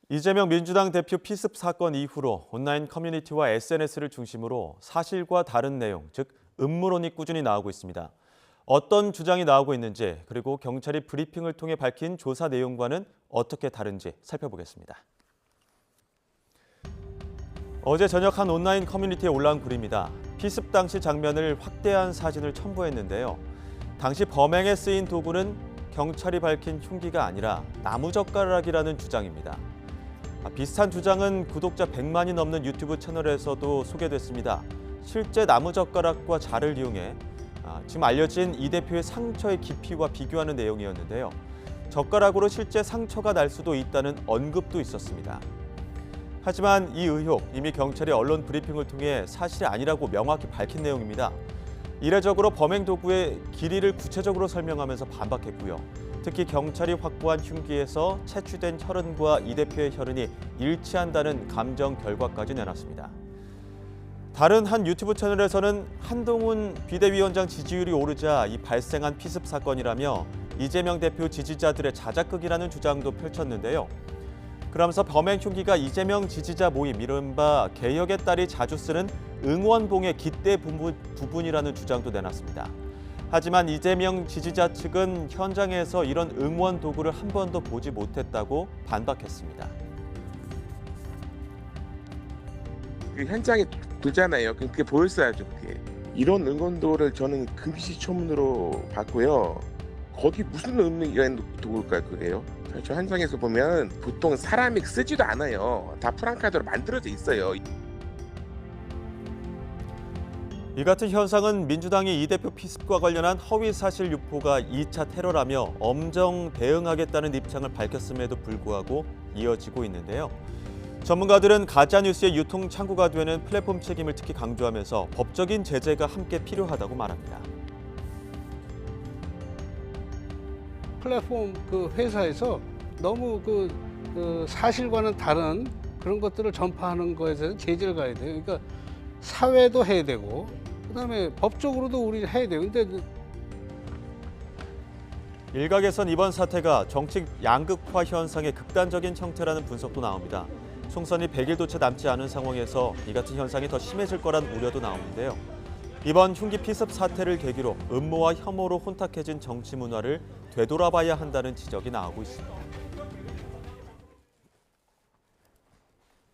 이재명 민주당 대표 피습 사건 이후로 온라인 커뮤니티와 SNS를 중심으로 사실과 다른 내용, 즉 음모론이 꾸준히 나오고 있습니다. 어떤 주장이 나오고 있는지, 그리고 경찰이 브리핑을 통해 밝힌 조사 내용과는 어떻게 다른지 살펴보겠습니다. 어제 저녁 한 온라인 커뮤니티에 올라온 글입니다. 피습 당시 장면을 확대한 사진을 첨부했는데요. 당시 범행에 쓰인 도구는 경찰이 밝힌 흉기가 아니라 나무젓가락이라는 주장입니다. 비슷한 주장은 구독자 100만이 넘는 유튜브 채널에서도 소개됐습니다. 실제 나무젓가락과 자를 이용해 지금 알려진 이 대표의 상처의 깊이와 비교하는 내용이었는데요. 젓가락으로 실제 상처가 날 수도 있다는 언급도 있었습니다. 하지만 이 의혹, 이미 경찰이 언론 브리핑을 통해 사실이 아니라고 명확히 밝힌 내용입니다. 이례적으로 범행 도구의 길이를 구체적으로 설명하면서 반박했고요. 특히 경찰이 확보한 흉기에서 채취된 혈흔과 이 대표의 혈흔이 일치한다는 감정 결과까지 내놨습니다. 다른 한 유튜브 채널에서는 한동훈 비대위원장 지지율이 오르자 이 발생한 피습 사건이라며 이재명 대표 지지자들의 자작극이라는 주장도 펼쳤는데요. 그러면서 범행 흉기가 이재명 지지자 모임, 이른바 개혁의 딸이 자주 쓰는 응원봉의 깃대 부분이라는 주장도 내놨습니다. 하지만 이재명 지지자 측은 현장에서 이런 응원 도구를 한 번도 보지 못했다고 반박했습니다. 그 현장에 두잖아요. 그게 보였어야죠. 그게. 이런 응원도를 저는 금시초문으로 봤고요. 거기 무슨 의미가 도구일까요? 그게요? 저 현장에서 보면 보통 사람이 쓰지도 않아요. 다 프랑카드로 만들어져 있어요. 이 같은 현상은 민주당이 이 대표 피습과 관련한 허위사실 유포가 2차 테러라며 엄정 대응하겠다는 입장을 밝혔음에도 불구하고 이어지고 있는데요. 전문가들은 가짜뉴스의 유통 창구가 되는 플랫폼 책임을 특히 강조하면서 법적인 제재가 함께 필요하다고 말합니다. 플랫폼 그 회사에서 너무 사실과는 다른 그런 것들을 전파하는 것에 대해서 제재를 가야 돼요. 그러니까 사회도 해야 되고 그다음에 법적으로도 우리 해야 돼요. 근데 일각에선 이번 사태가 정치 양극화 현상의 극단적인 형태라는 분석도 나옵니다. 총선이 100일도 채 남지 않은 상황에서 이 같은 현상이 더 심해질 거란 우려도 나오는데요. 이번 흉기 피습 사태를 계기로 음모와 혐오로 혼탁해진 정치 문화를 되돌아봐야 한다는 지적이 나오고 있습니다.